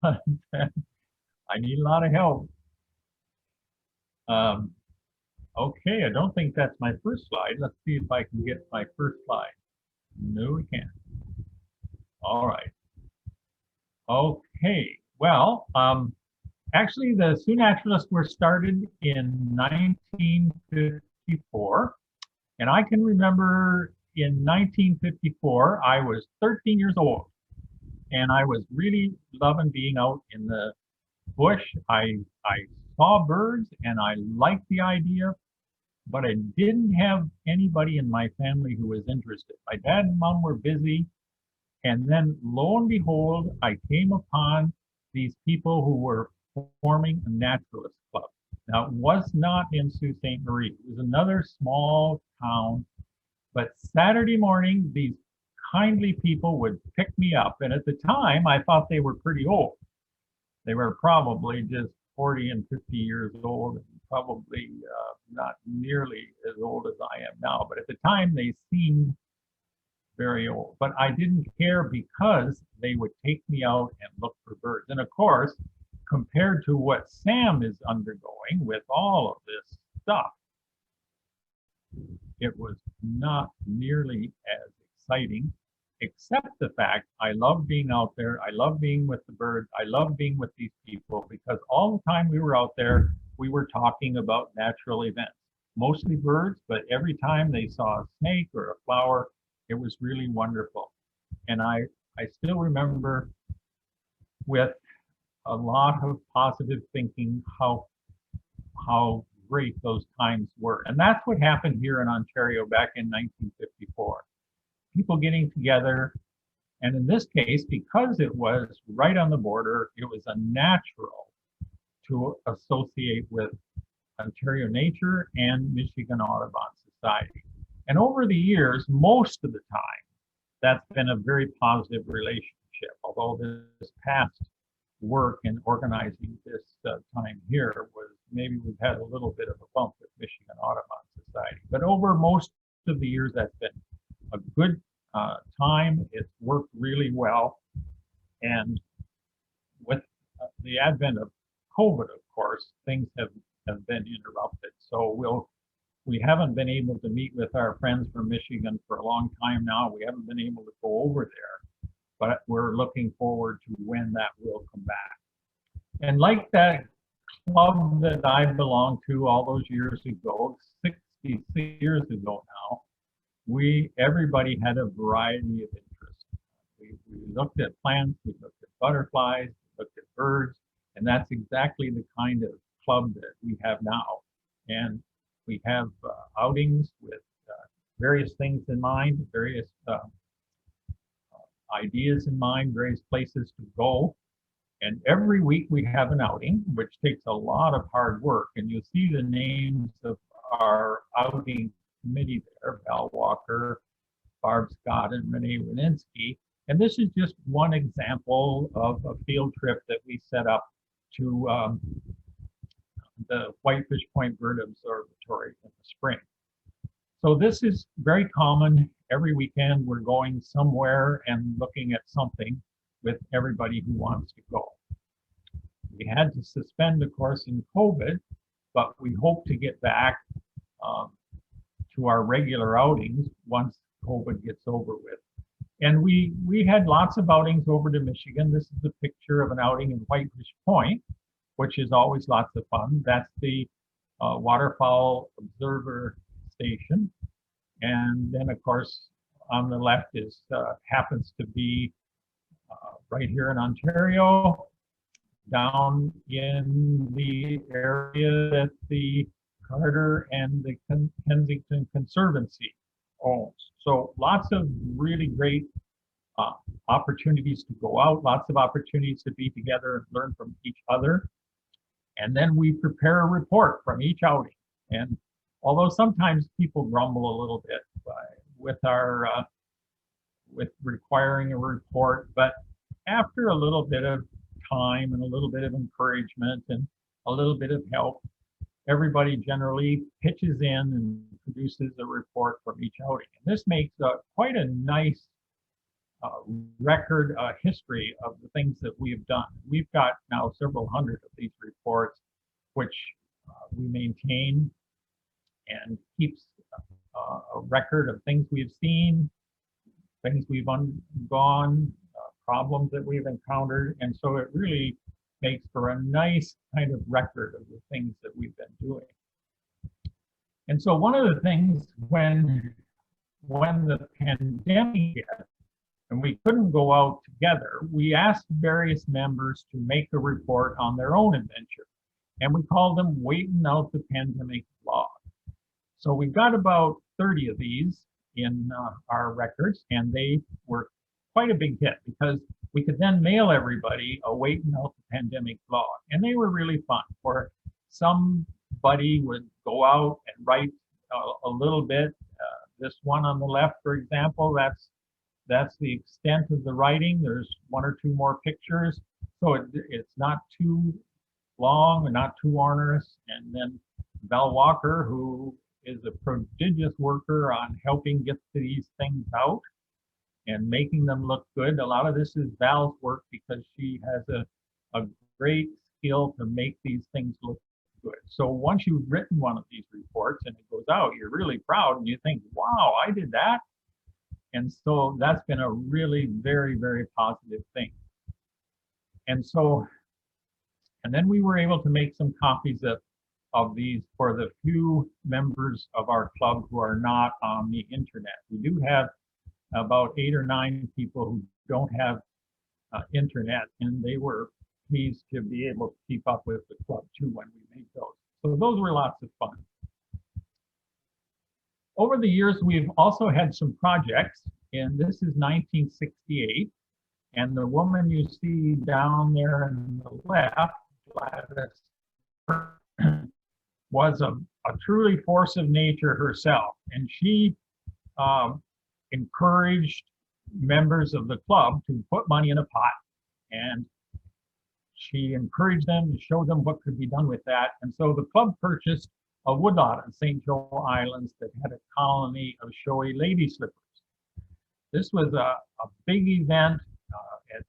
I need a lot of help. Um, okay, I don't think that's my first slide. Let's see if I can get my first slide. No, we can't. All right. Okay. Well, actually, the Sioux Naturalists were started in 1954. And I can remember in 1954, I was 13 years old. And I was really loving being out in the bush. I saw birds and I liked the idea, but I didn't have anybody in my family who was interested. My dad and mom were busy. And then lo and behold, I came upon these people who were forming a naturalist club. Now, it was not in Sault Ste. Marie. It was another small town. But Saturday morning, these kindly people would pick me up. And at the time, I thought they were pretty old. They were probably just 40 and 50 years old, and probably not nearly as old as I am now. But at the time, they seemed very old. But I didn't care because they would take me out and look for birds. And of course, compared to what Sam is undergoing with all of this stuff, it was not nearly as exciting, except the fact I love being out there. I love being with the birds. I love being with these people because all the time we were out there, we were talking about natural events, mostly birds, but every time they saw a snake or a flower, it was really wonderful. And I still remember with a lot of positive thinking how great those times were. And that's what happened here in Ontario back in 1954. People getting together. And in this case, because it was right on the border, it was a natural to associate with Ontario Nature and Michigan Audubon Society. And over the years, most of the time, that's been a very positive relationship. Although this past work in organizing this time here was maybe we've had a little bit of a bump with Michigan Audubon Society. But over most of the years, that's been a good time. It's worked really well. And with the advent of COVID, of course, things have been interrupted. So we haven't been able to meet with our friends from Michigan for a long time now. We haven't been able to go over there, but we're looking forward to when that will come back. And like that club that I belonged to all those years ago, 66 years ago now, everybody had a variety of interests. We looked at plants, we looked at butterflies, we looked at birds, and that's exactly the kind of club that we have now. And we have outings with various things in mind, various ideas in mind, various places to go. And every week we have an outing, which takes a lot of hard work. And you'll see the names of our outing committee there, Val Walker, Barb Scott, and Renee Wininski. And this is just one example of a field trip that we set up to the Whitefish Point Bird Observatory in the spring. So this is very common. Every weekend we're going somewhere and looking at something with everybody who wants to go. We had to suspend, of course, in COVID, but we hope to get back to our regular outings once COVID gets over with. And we had lots of outings over to Michigan. This is a picture of an outing in Whitefish Point, which is always lots of fun. That's the waterfowl observer station. And then, of course, on the left is happens to be right here in Ontario, down in the area that the Carter and the Kensington Conservancy owns. So lots of really great opportunities to go out, lots of opportunities to be together and learn from each other. And then we prepare a report from each outing. And although sometimes people grumble a little bit with our with requiring a report, but after a little bit of time and a little bit of encouragement and a little bit of help, everybody generally pitches in and produces a report from each outing. And this makes quite a nice uh, record, history of the things that we have done. We've got now several hundred of these reports, which we maintain and keeps a record of things we've seen, things we've undergone, problems that we've encountered. And so it really makes for a nice kind of record of the things that we've been doing. And so one of the things when the pandemic hit and we couldn't go out together, we asked various members to make a report on their own adventure. And we called them Waiting Out the Pandemic Vlog. So we've got about 30 of these in our records, and they were quite a big hit because we could then mail everybody a Waiting Out the Pandemic Vlog. And they were really fun. For somebody would go out and write a little bit. This one on the left, for example, that's the extent of the writing. There's one or two more pictures. So it's not too long and not too onerous. And then Val Walker, who is a prodigious worker on helping get these things out and making them look good. A lot of this is Val's work because she has a great skill to make these things look good. So once you've written one of these reports and it goes out, you're really proud and you think, wow, I did that. And so that's been a really very, very positive thing. And so, and then we were able to make some copies of these for the few members of our club who are not on the internet. We do have about 8 or 9 people who don't have internet, and they were pleased to be able to keep up with the club too when we made those. So those were lots of fun. Over the years, we've also had some projects, and this is 1968. And the woman you see down there on the left, Gladys, was a truly force of nature herself. And she encouraged members of the club to put money in a pot. And she encouraged them to show them what could be done with that. And so the club purchased a woodlot on St. Joe Islands that had a colony of showy lady slippers. This was a big event.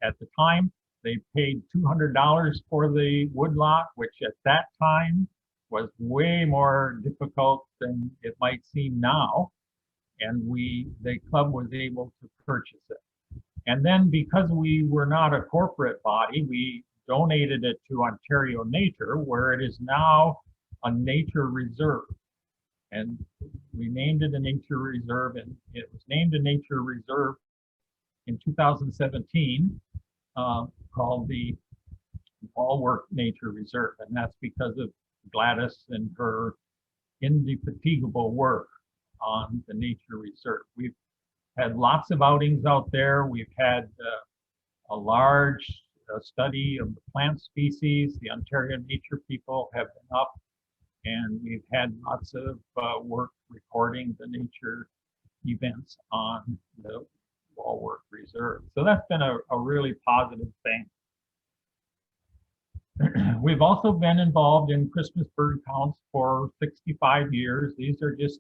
At the time, they paid $200 for the woodlot, which at that time was way more difficult than it might seem now. And the club was able to purchase it. And then because we were not a corporate body, we donated it to Ontario Nature, where it is now a nature reserve. And we named it a nature reserve, and it was named a nature reserve in 2017, called the Bulwark Nature Reserve. And that's because of Gladys and her indefatigable work on the nature reserve. We've had lots of outings out there. We've had a large study of the plant species. The Ontario Nature people have been up, and we've had lots of work recording the nature events on the Bulwark Reserve. So that's been a really positive thing. We've also been involved in Christmas bird counts for 65 years. These are just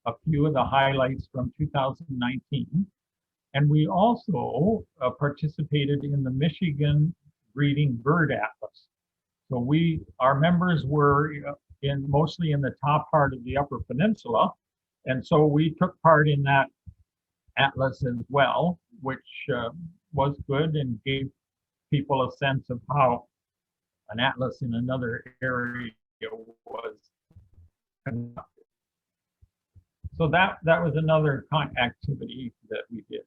a few of the highlights from 2019. And we also participated in the Michigan Breeding Bird Atlas. So our members were mostly in the top part of the Upper Peninsula. And so we took part in that atlas as well, which was good and gave people a sense of how an atlas in another area was conducted. So that was another activity that we did.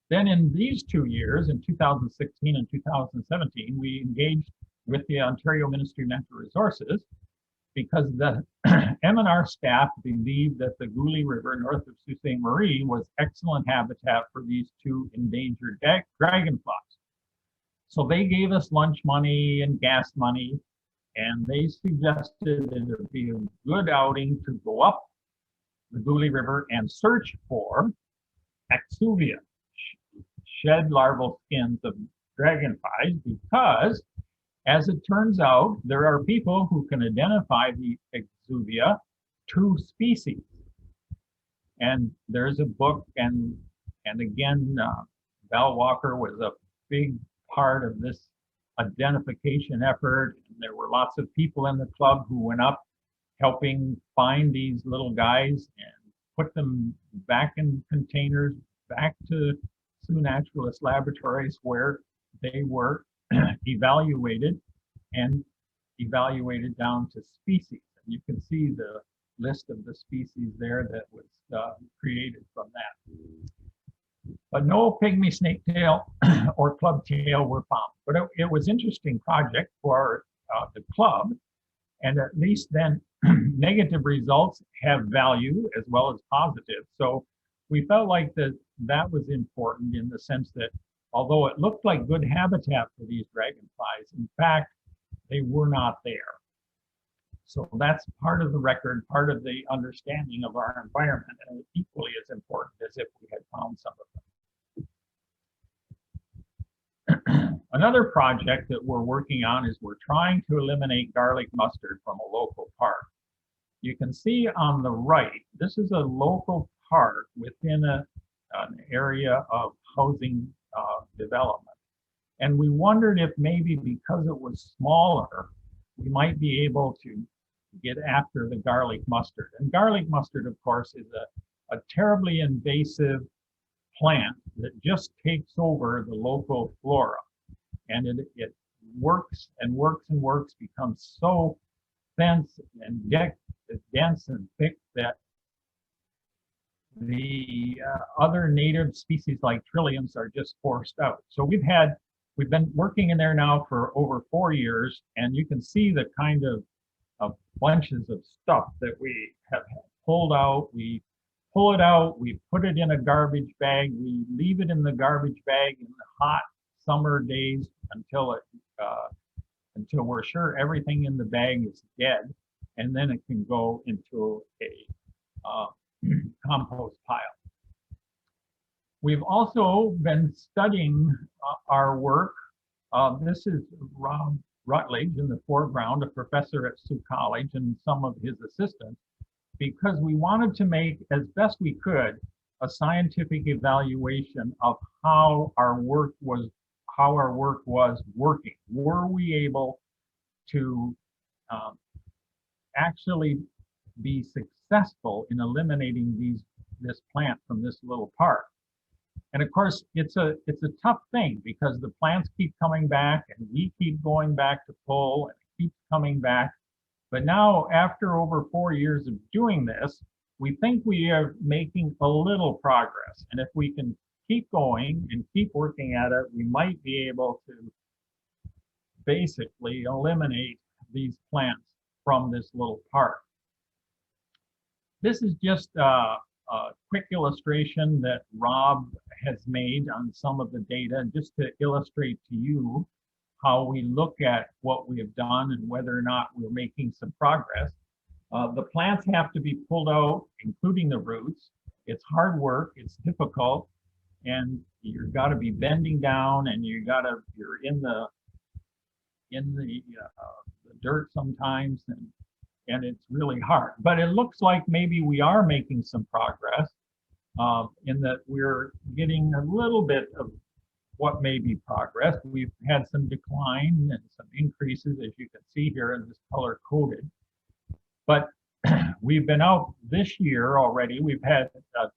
Then in these 2 years, in 2016 and 2017, we engaged with the Ontario Ministry of Natural Resources because the M&R staff believed that the Goulet River north of Sault Ste. Marie was excellent habitat for these 2 endangered dragonflies. So they gave us lunch money and gas money, and they suggested that it would be a good outing to go up the Goulet River and search for exuvia, shed larval skins of dragonflies, because as it turns out, there are people who can identify the exuvia 2 species. And there's a book, and again, Val Walker was a big part of this identification effort. And there were lots of people in the club who went up helping find these little guys and put them back in containers, back to Sault Naturalist laboratories where they were evaluated and evaluated down to species. And you can see the list of the species there that was created from that. But no pygmy snaketail or clubtail were found. But it was an interesting project for the club, and at least then negative results have value as well as positive. So we felt like that was important in the sense that although it looked like good habitat for these dragonflies, in fact, they were not there. So that's part of the record, part of the understanding of our environment, and equally as important as if we had found some of them. Another project that we're working on is we're trying to eliminate garlic mustard from a local park. You can see on the right, this is a local park within an area of housing development. And we wondered if maybe because it was smaller, we might be able to get after the garlic mustard. And garlic mustard, of course, is a terribly invasive plant that just takes over the local flora. And it works and works and works, becomes so dense and dense and thick that the other native species like trilliums are just forced out. So we've been working in there now for over 4 years, and you can see the kind of bunches of stuff that we have pulled out. We pull it out, we put it in a garbage bag, we leave it in the garbage bag in the hot summer days until we're sure everything in the bag is dead, and then it can go into a compost pile. We've also been studying our work. This is Rob Rutledge in the foreground, a professor at Sault College, and some of his assistants, because we wanted to make, as best we could, a scientific evaluation of how our work was working. Were we able to actually be successful in eliminating this plant from this little park? And of course, it's a tough thing because the plants keep coming back and we keep going back to pull and it keeps coming back. But now, after over 4 years of doing this, we think we are making a little progress. And if we can keep going and keep working at it, we might be able to basically eliminate these plants from this little park. This is just a quick illustration that Rob has made on some of the data, just to illustrate to you how we look at what we have done and whether or not we're making some progress. The plants have to be pulled out, including the roots. It's hard work, it's difficult, and you've got to be bending down, and you're in the dirt sometimes, and it's really hard. But it looks like maybe we are making some progress in that we're getting a little bit of what may be progress. We've had some decline and some increases, as you can see here in this color coded. But we've been out this year already. We've had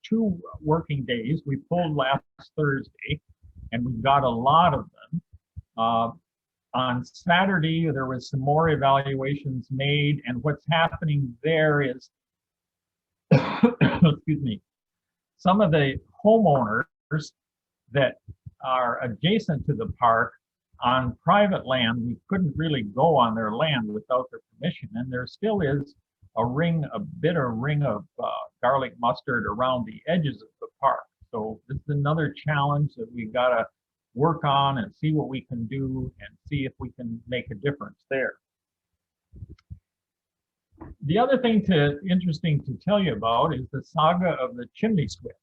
2 working days. We pulled last Thursday, and we've got a lot of them. On Saturday, there was some more evaluations made, and what's happening there is, excuse me, some of the homeowners that are adjacent to the park on private land, we couldn't really go on their land without their permission, and there still is a bit of ring of garlic mustard around the edges of the park. So this is another challenge that we've got to work on and see what we can do and see if we can make a difference there. The other thing interesting to tell you about is the saga of the chimney swifts.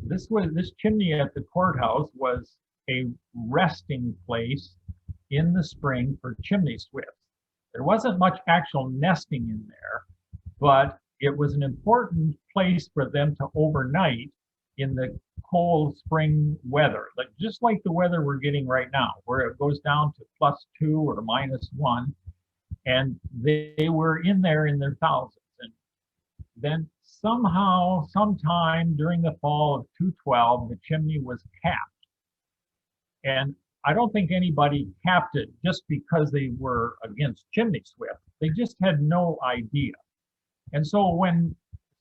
This chimney at the courthouse was a resting place in the spring for chimney swifts. There wasn't much actual nesting in there, but it was an important place for them to overnight in the cold spring weather, like just like the weather we're getting right now, where it goes down to +2 or -1, and they were in there in their thousands. And then somehow, sometime during the fall of 212, the chimney was capped. And I don't think anybody capped it just because they were against chimney swift. They just had no idea. And so when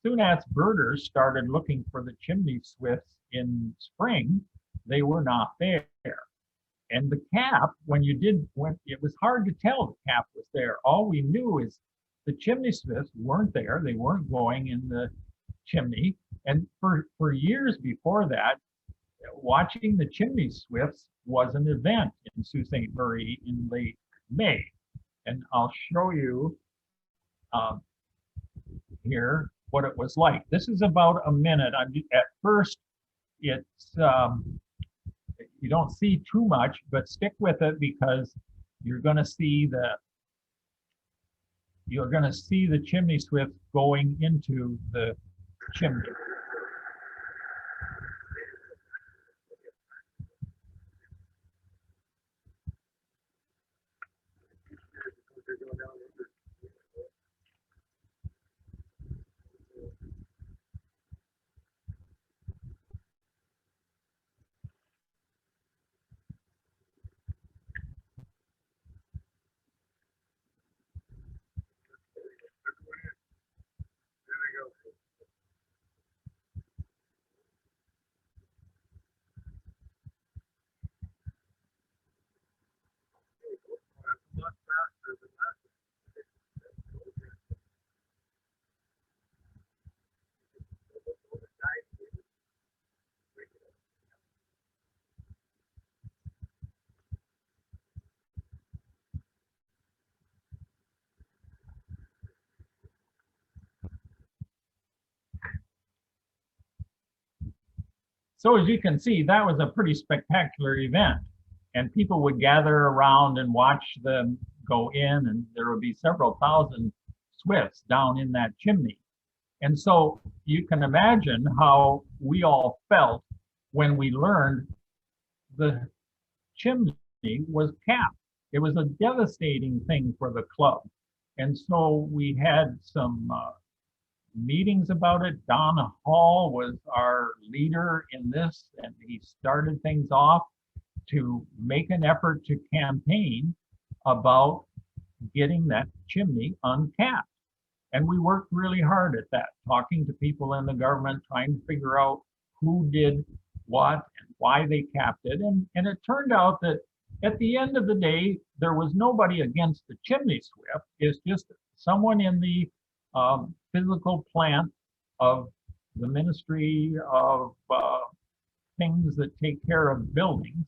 Sunat's birders started looking for the chimney swifts in spring, they were not there. And the cap, when it was hard to tell the cap was there. All we knew is the chimney swifts weren't there. They weren't going in the chimney. And for years before that, watching the chimney swifts was an event in Sault Ste. Marie in late May. And I'll show you here what it was like. This is about a minute. At first, it's you don't see too much, but stick with it because you're going to see the chimney swift going into the chimney. So as you can see, that was a pretty spectacular event, and people would gather around and watch them go in, and there would be several thousand swifts down in that chimney. And so you can imagine how we all felt when we learned the chimney was capped. It was a devastating thing for the club. And so we had some meetings about it. Don Hall was our leader in this, and he started things off to make an effort to campaign about getting that chimney uncapped. And we worked really hard at that, talking to people in the government, trying to figure out who did what and why they capped it. And it turned out that at the end of the day, there was nobody against the chimney swift. It's just someone in the physical plant of the Ministry of things that take care of buildings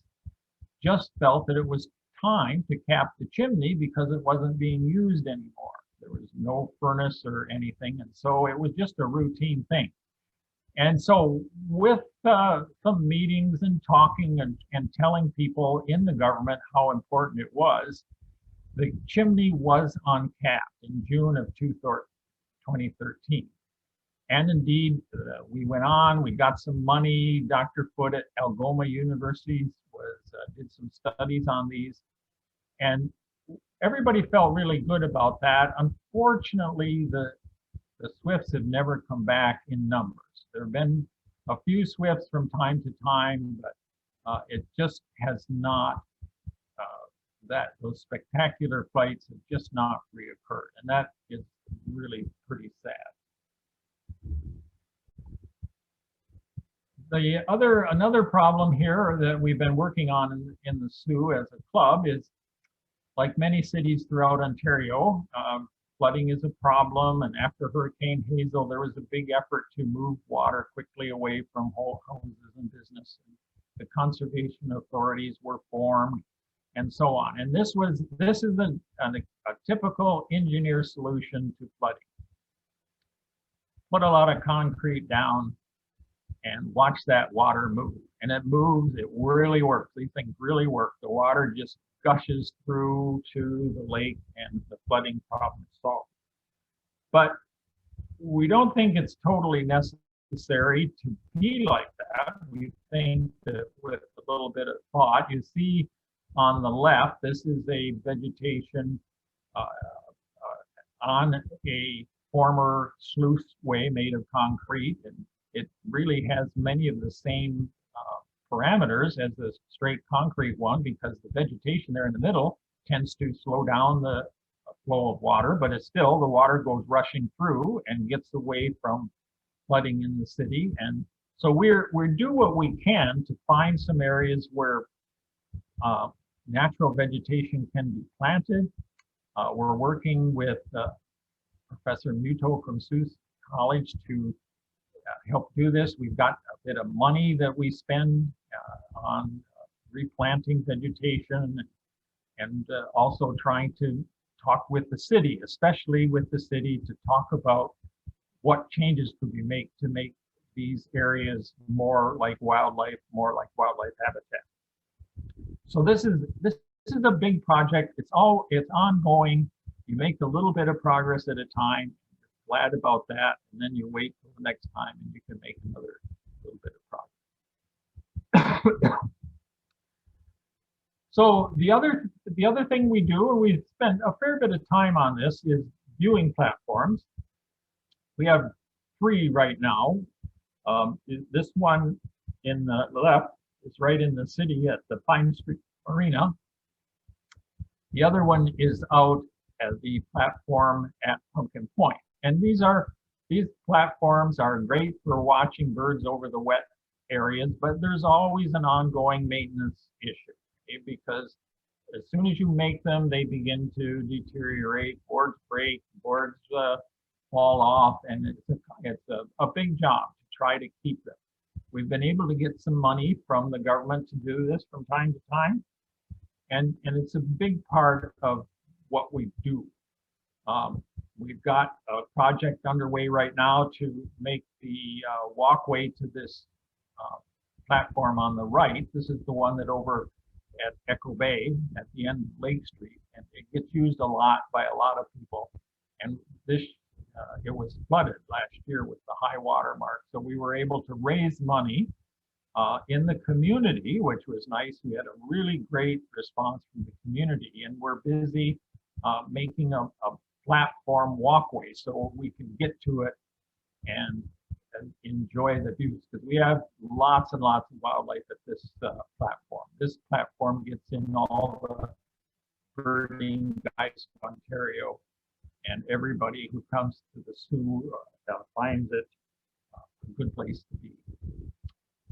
just felt that it was time to cap the chimney because it wasn't being used anymore. There was no furnace or anything, and so it was just a routine thing. And so with some meetings and talking and telling people in the government how important it was, the chimney was uncapped in June of 2013. And indeed, we went on, we got some money. Dr. Foote at Algoma University did some studies on these, and everybody felt really good about that. Unfortunately, the swifts have never come back in numbers. There have been a few swifts from time to time, but it just has not, those spectacular flights have just not reoccurred. And that is really pretty sad. Another problem here that we've been working on in the Soo as a club is, like many cities throughout Ontario, flooding is a problem. And after Hurricane Hazel, there was a big effort to move water quickly away from houses and business. The conservation authorities were formed, and so on. And this is a typical engineer solution to flooding. Put a lot of concrete down and watch that water move. And it moves, it really works. These things really work. The water just gushes through to the lake and the flooding problem is solved. But we don't think it's totally necessary necessary to be like that. We think that with a little bit of thought, you see on the left, this is a vegetation on a former sluice way made of concrete, and it really has many of the same parameters as the straight concrete one, because the vegetation there in the middle tends to slow down the flow of water, but it's still, the water goes rushing through and gets away from flooding in the city. And so we're do what we can to find some areas where natural vegetation can be planted. We're working with Professor Muto from Sault College to help do this. We've got a bit of money that we spend on replanting vegetation, and also trying to talk with the city, especially with the city, to talk about what changes could we make to make these areas more like wildlife habitat. So this is a big project. It's ongoing. You make a little bit of progress at a time. You're glad about that, and then you wait till the next time, and you can make another little bit of progress. So the other thing we do, and we've spent a fair bit of time on this, is viewing platforms. We have 3 right now. This one in the left is right in the city at the Pine Street Marina. The other one is out at the platform at Pumpkin Point. And these platforms are great for watching birds over the wet areas, but there's always an ongoing maintenance issue, okay? Because as soon as you make them, they begin to deteriorate, boards break, boards fall off, and it's a big job to try to keep them. We've been able to get some money from the government to do this from time to time, and it's a big part of what we do. We've got a project underway right now to make the walkway to this platform on the right. This is the one that over at Echo Bay at the end of Lake Street, and it gets used a lot by a lot of people. And this, it was flooded last year with the high water mark, so we were able to raise money in the community, which was nice. We had a really great response from the community, and we're busy making a platform walkway so we can get to it and enjoy the views, because we have lots and lots of wildlife at this platform. This platform gets in all the birding guides of Ontario, and everybody who comes to the zoo finds it a good place to be.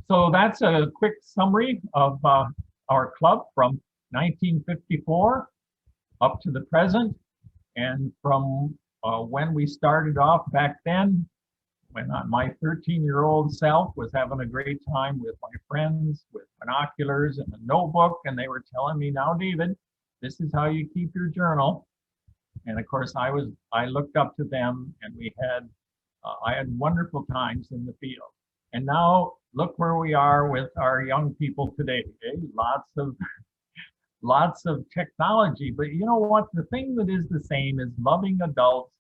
So that's a quick summary of our club from 1954 up to the present, and from when we started off back then, when my 13-year-old self was having a great time with my friends with binoculars and a notebook, and they were telling me, now David, this is how you keep your journal. And of course I looked up to them, and I had wonderful times in the field. And now look where we are with our young people today. Okay? Lots of technology, but you know what? The thing that is the same is loving adults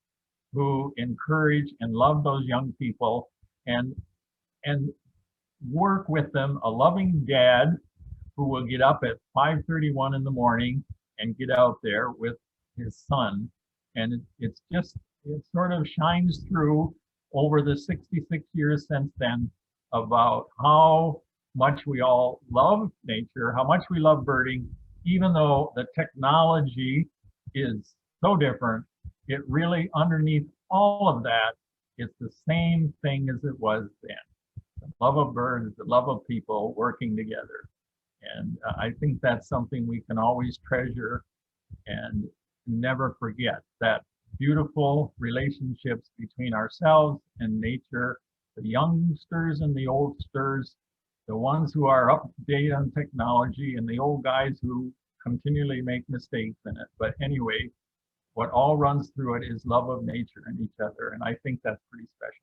who encourage and love those young people and work with them. A loving dad who will get up at 5:31 in the morning and get out there with his son. And it sort of shines through over the 66 years since then about how much we all love nature, how much we love birding, even though the technology is so different. It really, underneath all of that, it's the same thing as it was then. The love of birds, the love of people working together. And I think that's something we can always treasure and never forget, that beautiful relationships between ourselves and nature, the youngsters and the oldsters, the ones who are up to date on technology, and the old guys who continually make mistakes in it. But anyway, what all runs through it is love of nature and each other, and I think that's pretty special.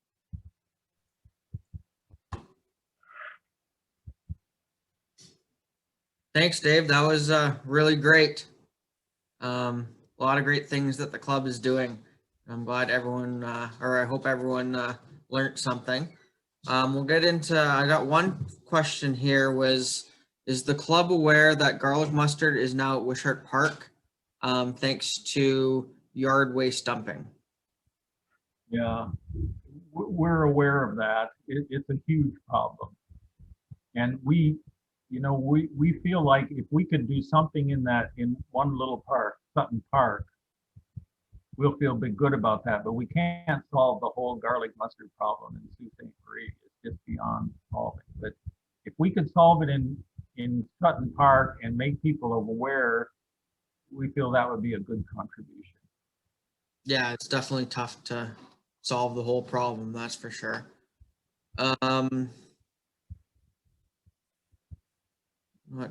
Thanks, Dave. That was really great. A lot of great things that the club is doing. I'm glad everyone, or I hope everyone learned something. We'll get into, I got one question here is the club aware that garlic mustard is now at Wishart Park, thanks to yard waste dumping? Yeah, we're aware of that. It's a huge problem. And we feel like if we could do something in one little park, Sutton Park, we'll feel big good about that. But we can't solve the whole garlic mustard problem in Sault Ste. Marie. It's just beyond solving. But if we could solve it in Sutton Park and make people aware, we feel that would be a good contribution. Yeah, it's definitely tough to solve the whole problem, that's for sure. Not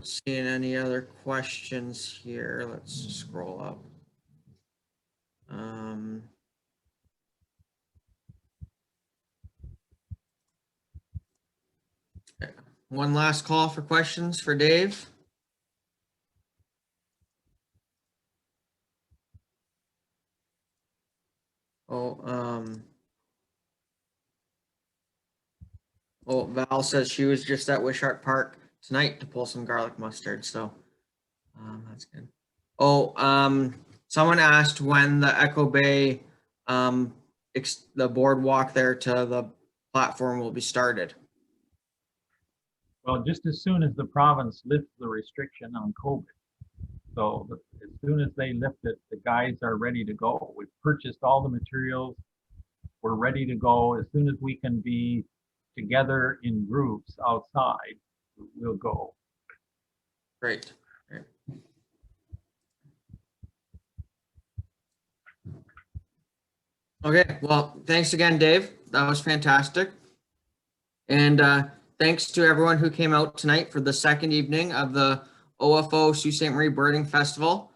seeing any other questions here. Let's scroll up. One last call for questions for Dave. Val says she was just at Wishart Park tonight to pull some garlic mustard, so that's good. Someone asked when the Echo Bay, the boardwalk there to the platform will be started. Well, just as soon as the province lifts the restriction on COVID. So as soon as they lift it, the guys are ready to go. We've purchased all the materials. We're ready to go. As soon as we can be together in groups outside, we'll go. Great. Okay, well, thanks again, Dave. That was fantastic. And thanks to everyone who came out tonight for the second evening of the OFO Sault Ste. Marie Birding Festival.